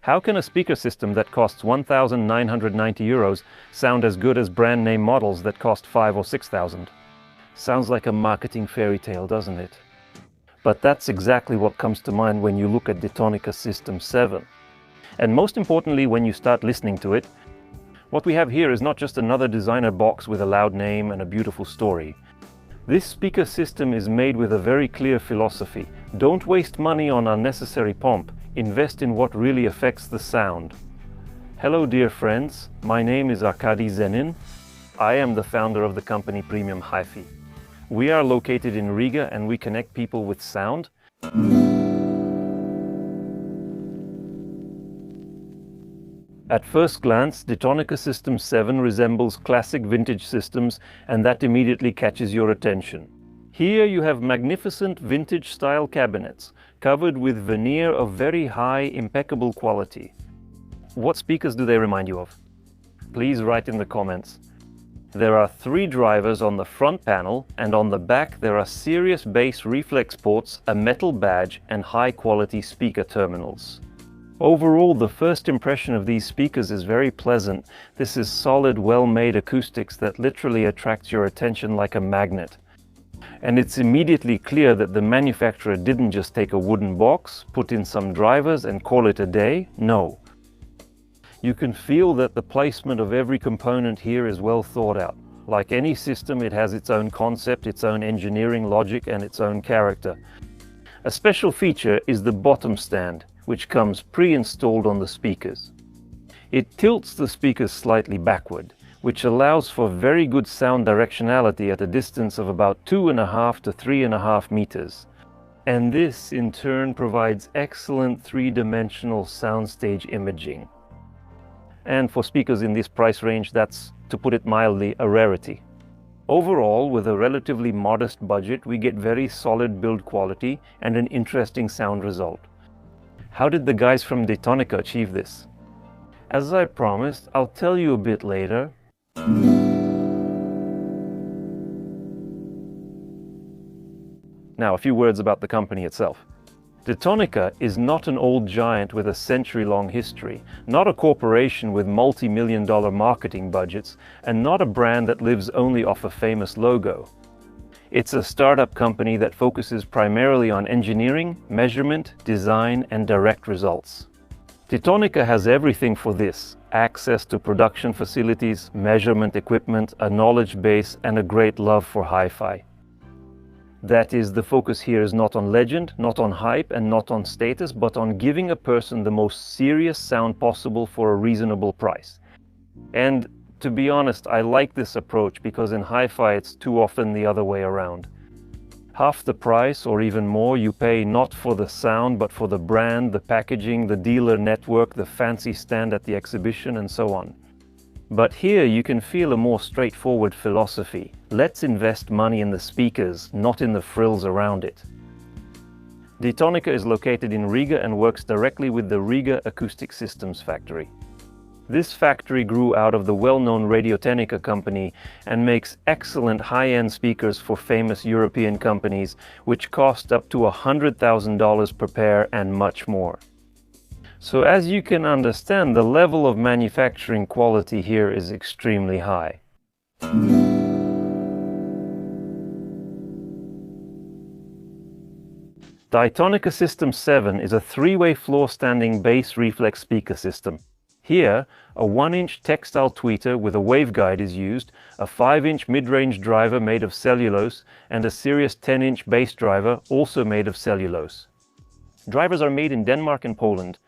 How can a speaker system that costs 1,990 euros sound as good as brand name models that cost 5 or 6,000? Sounds like a marketing fairy tale, doesn't it? But that's exactly what comes to mind when you look at Ditonica System 7. And most importantly, when you start listening to it, what we have here is not just another designer box with a loud name and a beautiful story. This speaker system is made with a very clear philosophy. Don't waste money on unnecessary pomp. Invest in what really affects the sound. Hello dear friends, my name is Arkady Zenin. I am the founder of the company Premium Hi-Fi. We are located in Riga and we connect people with sound. At first glance, Ditonica System 7 resembles classic vintage systems, and that immediately catches your attention. Here you have magnificent vintage-style cabinets, covered with veneer of very high, impeccable quality. What speakers do they remind you of? Please write in the comments. There are 3 drivers on the front panel, and on the back there are serious bass reflex ports, a metal badge, and high-quality speaker terminals. Overall, the first impression of these speakers is very pleasant. This is solid, well-made acoustics that literally attracts your attention like a magnet. And it's immediately clear that the manufacturer didn't just take a wooden box, put in some drivers and call it a day. No. You can feel that the placement of every component here is well thought out. Like any system, it has its own concept, its own engineering logic, and its own character. A special feature is the bottom stand, which comes pre-installed on the speakers. It tilts the speakers slightly backward, which allows for very good sound directionality at a distance of about 2.5 to 3.5 meters. And this in turn provides excellent three-dimensional soundstage imaging. And for speakers in this price range, that's, to put it mildly, a rarity. Overall, with a relatively modest budget, we get very solid build quality and an interesting sound result. How did the guys from Ditonica achieve this? As I promised, I'll tell you a bit later. Now, a few words about the company itself. Ditonica is not an old giant with a century-long history, not a corporation with multi-million-dollar marketing budgets, and not a brand that lives only off a famous logo. It's a startup company that focuses primarily on engineering, measurement, design, and direct results. Ditonica has everything for this: access to production facilities, measurement equipment, a knowledge base, and a great love for hi-fi. That is, the focus here is not on legend, not on hype, and not on status, but on giving a person the most serious sound possible for a reasonable price. And to be honest, I like this approach because in hi-fi it's too often the other way around. Half the price or even more you pay not for the sound but for the brand, the packaging, the dealer network, the fancy stand at the exhibition, and so on. But here you can feel a more straightforward philosophy. Let's invest money in the speakers, not in the frills around it. Ditonica is located in Riga and works directly with the Riga Acoustic Systems factory. This factory grew out of the well-known Ditonica company and makes excellent high-end speakers for famous European companies, which cost up to $100,000 per pair and much more. So as you can understand, the level of manufacturing quality here is extremely high. Ditonica System 7 is a 3-way floor-standing bass reflex speaker system. Here, a 1-inch textile tweeter with a waveguide is used, a 5-inch mid-range driver made of cellulose, and a Sirius 10-inch bass driver also made of cellulose. Drivers are made in Denmark and Poland.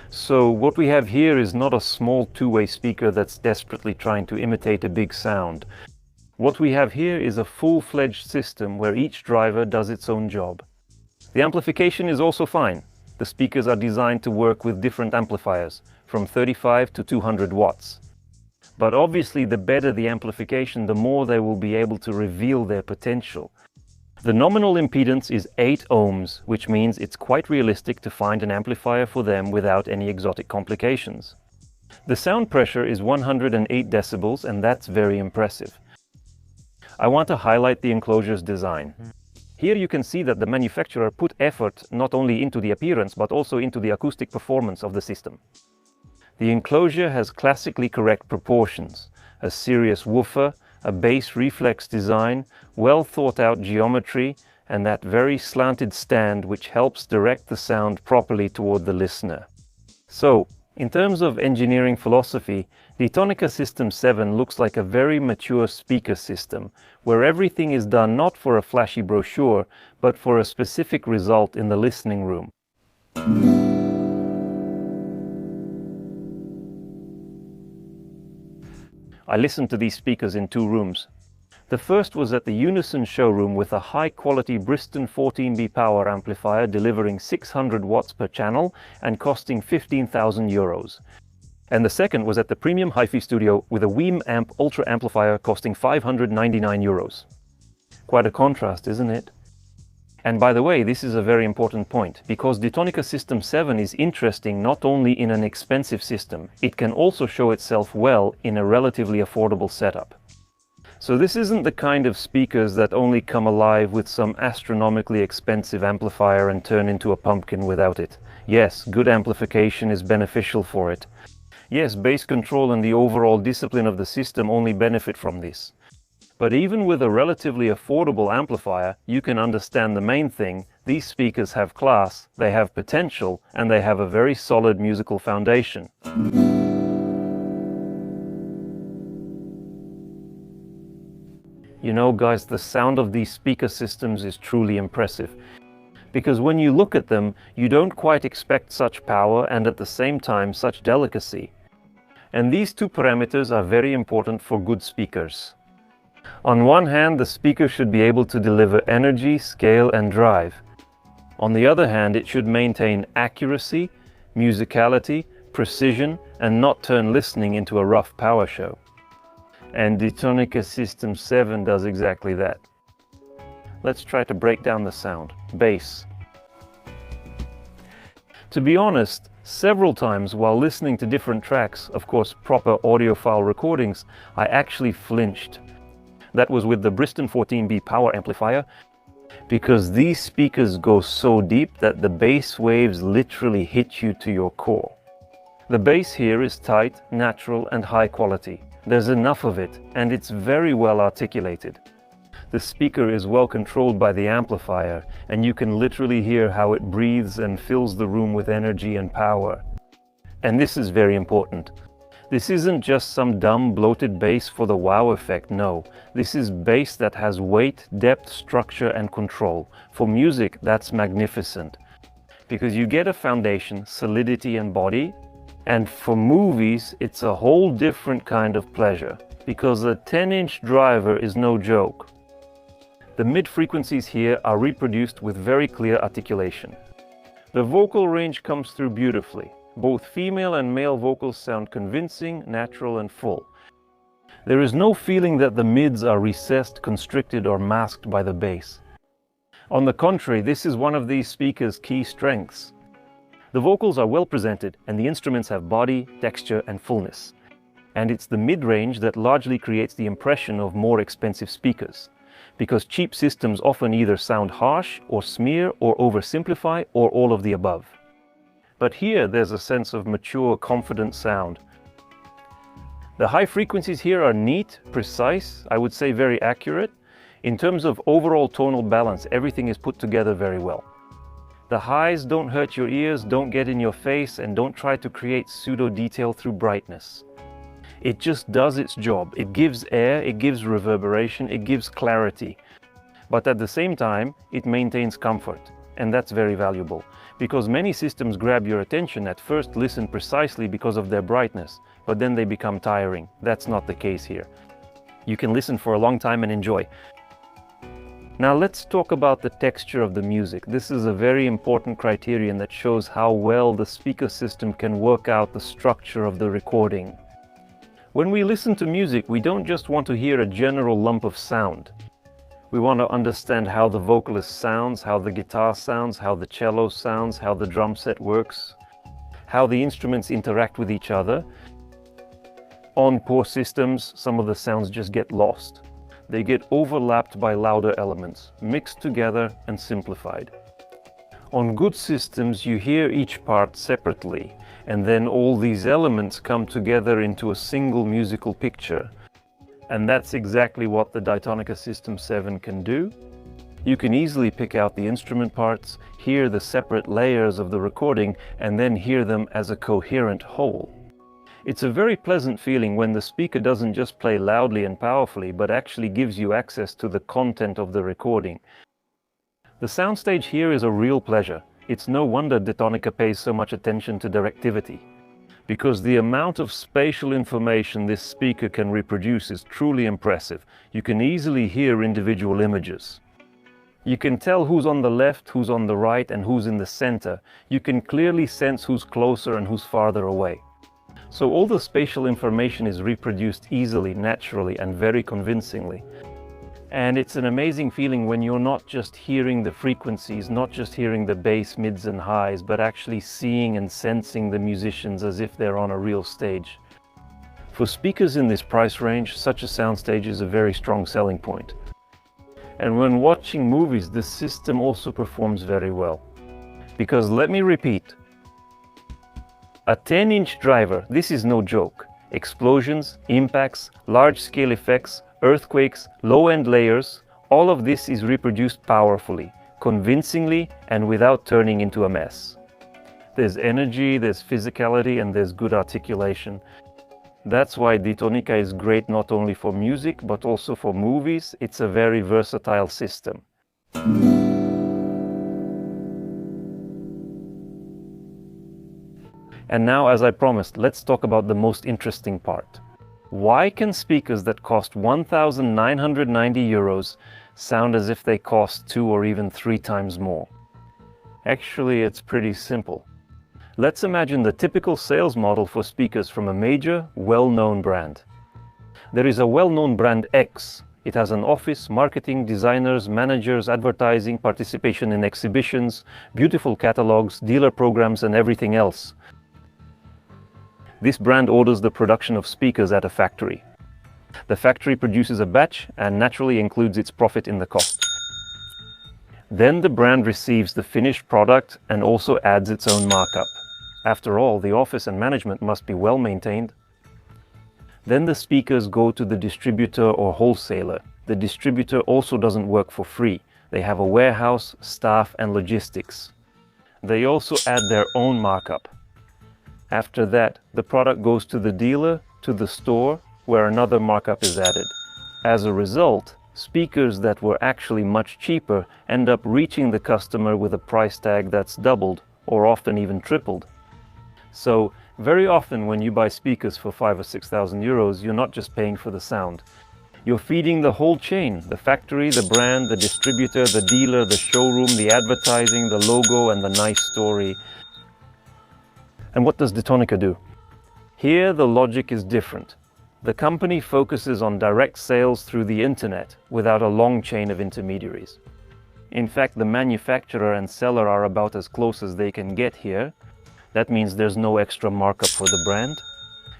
So what we have here is not a small 2-way speaker that's desperately trying to imitate a big sound. What we have here is a full-fledged system where each driver does its own job. The amplification is also fine. The speakers are designed to work with different amplifiers, from 35 to 200 watts. But obviously the better the amplification, the more they will be able to reveal their potential. The nominal impedance is 8 ohms, which means it's quite realistic to find an amplifier for them without any exotic complications. The sound pressure is 108 decibels, and that's very impressive. I want to highlight the enclosure's design. Here you can see that the manufacturer put effort not only into the appearance but also into the acoustic performance of the system. The enclosure has classically correct proportions, a serious woofer, a bass reflex design, well thought out geometry, and that very slanted stand which helps direct the sound properly toward the listener. So, in terms of engineering philosophy, Ditonica System 7 looks like a very mature speaker system, where everything is done not for a flashy brochure, but for a specific result in the listening room. I listened to these speakers in 2 rooms. The first was at the Unison showroom with a high-quality Bristol 14B power amplifier delivering 600 watts per channel and costing 15,000 euros. And the second was at the premium hi-fi studio with a Weem Amp Ultra amplifier costing 599 euros. Quite a contrast, isn't it? And by the way, this is a very important point, because Ditonica System 7 is interesting not only in an expensive system, it can also show itself well in a relatively affordable setup. So this isn't the kind of speakers that only come alive with some astronomically expensive amplifier and turn into a pumpkin without it. Yes, good amplification is beneficial for it. Yes, bass control and the overall discipline of the system only benefit from this. But even with a relatively affordable amplifier, you can understand the main thing: these speakers have class, they have potential, and they have a very solid musical foundation. You know, guys, the sound of these speaker systems is truly impressive. Because when you look at them, you don't quite expect such power and at the same time such delicacy. And these 2 parameters are very important for good speakers. On one hand, the speaker should be able to deliver energy, scale and drive. On the other hand, it should maintain accuracy, musicality, precision, and not turn listening into a rough power show. And Ditonica System 7 does exactly that. Let's try to break down the sound. Bass. To be honest, several times while listening to different tracks, of course proper audiophile recordings, I actually flinched. That was with the Bristol 14B power amplifier, because these speakers go so deep that the bass waves literally hit you to your core. The bass here is tight, natural and high quality. There's enough of it, and it's very well articulated. The speaker is well controlled by the amplifier, and you can literally hear how it breathes and fills the room with energy and power. And this is very important. This isn't just some dumb bloated bass for the wow effect, no. This is bass that has weight, depth, structure and control. For music, that's magnificent. Because you get a foundation, solidity and body. And for movies, it's a whole different kind of pleasure. Because a 10-inch driver is no joke. The mid-frequencies here are reproduced with very clear articulation. The vocal range comes through beautifully. Both female and male vocals sound convincing, natural and full. There is no feeling that the mids are recessed, constricted or masked by the bass. On the contrary, this is one of these speakers' key strengths. The vocals are well presented and the instruments have body, texture and fullness. And it's the mid-range that largely creates the impression of more expensive speakers. Because cheap systems often either sound harsh or smear or oversimplify or all of the above. But here there's a sense of mature, confident sound. The high frequencies here are neat, precise, I would say very accurate. In terms of overall tonal balance, everything is put together very well. The highs don't hurt your ears, don't get in your face, and don't try to create pseudo-detail through brightness. It just does its job. It gives air, it gives reverberation, it gives clarity. But at the same time, it maintains comfort. And that's very valuable, because many systems grab your attention at first, listen precisely because of their brightness, but then they become tiring. That's not the case here. You can listen for a long time and enjoy. Now let's talk about the texture of the music. This is a very important criterion that shows how well the speaker system can work out the structure of the recording. When we listen to music, we don't just want to hear a general lump of sound. We want to understand how the vocalist sounds, how the guitar sounds, how the cello sounds, how the drum set works, how the instruments interact with each other. On poor systems, some of the sounds just get lost. they get overlapped by louder elements, mixed together and simplified. On good systems, you hear each part separately, and then all these elements come together into a single musical picture. And that's exactly what the Ditonica System 7 can do. You can easily pick out the instrument parts, hear the separate layers of the recording, and then hear them as a coherent whole. It's a very pleasant feeling when the speaker doesn't just play loudly and powerfully, but actually gives you access to the content of the recording. The soundstage here is a real pleasure. It's no wonder Ditonica pays so much attention to directivity, because the amount of spatial information this speaker can reproduce is truly impressive. You can easily hear individual images. You can tell who's on the left, who's on the right, and who's in the center. You can clearly sense who's closer and who's farther away. So all the spatial information is reproduced easily, naturally, and very convincingly. And it's an amazing feeling when you're not just hearing the frequencies, not just hearing the bass, mids, and highs, but actually seeing and sensing the musicians as if they're on a real stage. For speakers in this price range, such a soundstage is a very strong selling point. And when watching movies, the system also performs very well. Because let me repeat, a 10-inch driver, this is no joke. Explosions, impacts, large-scale effects, earthquakes, low-end layers, all of this is reproduced powerfully, convincingly, and without turning into a mess. There's energy, there's physicality, and there's good articulation. That's why Ditonica is great not only for music, but also for movies. It's a very versatile system. And now, as I promised, let's talk about the most interesting part. Why can speakers that cost 1,990 euros sound as if they cost 2 or even 3 times more? Actually, it's pretty simple. Let's imagine the typical sales model for speakers from a major, well-known brand. There is a well-known brand X. It has an office, marketing, designers, managers, advertising, participation in exhibitions, beautiful catalogs, dealer programs, and everything else. This brand orders the production of speakers at a factory. The factory produces a batch and naturally includes its profit in the cost. Then the brand receives the finished product and also adds its own markup. After all, the office and management must be well maintained. Then the speakers go to the distributor or wholesaler. The distributor also doesn't work for free. They have a warehouse, staff, and logistics. They also add their own markup. After that, the product goes to the dealer, to the store, where another markup is added. As a result, speakers that were actually much cheaper end up reaching the customer with a price tag that's doubled, or often even tripled. So, very often when you buy speakers for 5,000 or 6,000 euros, you're not just paying for the sound. You're feeding the whole chain, the factory, the brand, the distributor, the dealer, the showroom, the advertising, the logo, and the nice story. And what does Ditonica do? Here the logic is different. The company focuses on direct sales through the internet without a long chain of intermediaries. In fact, the manufacturer and seller are about as close as they can get here. That means there's no extra markup for the brand.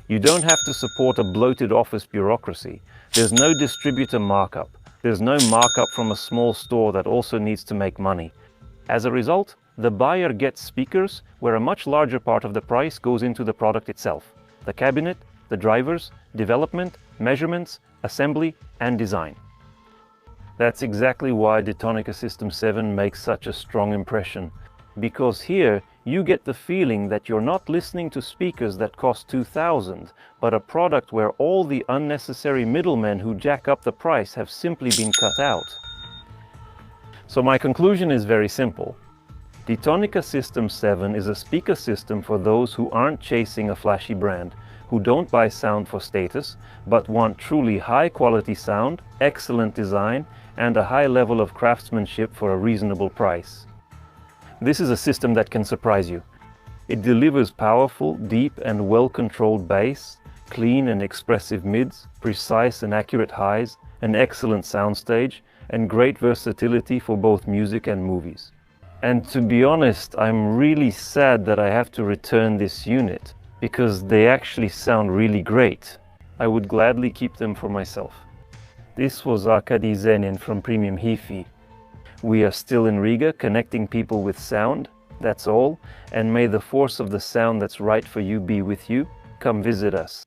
You don't have to support a bloated office bureaucracy. There's no distributor markup. There's no markup from a small store that also needs to make money. As a result, the buyer gets speakers where a much larger part of the price goes into the product itself. The cabinet, the drivers, development, measurements, assembly, and design. That's exactly why Ditonica System 7 makes such a strong impression. Because here, you get the feeling that you're not listening to speakers that cost 2,000, but a product where all the unnecessary middlemen who jack up the price have simply been cut out. So my conclusion is very simple. Ditonica System 7 is a speaker system for those who aren't chasing a flashy brand, who don't buy sound for status, but want truly high-quality sound, excellent design, and a high level of craftsmanship for a reasonable price. This is a system that can surprise you. It delivers powerful, deep, and well-controlled bass, clean and expressive mids, precise and accurate highs, an excellent soundstage, and great versatility for both music and movies. And to be honest, I'm really sad that I have to return this unit, because they actually sound really great. I would gladly keep them for myself. This was Arkady Zenin from Premium Hi-Fi. We are still in Riga, connecting people with sound. That's all. And may the force of the sound that's right for you be with you. Come visit us.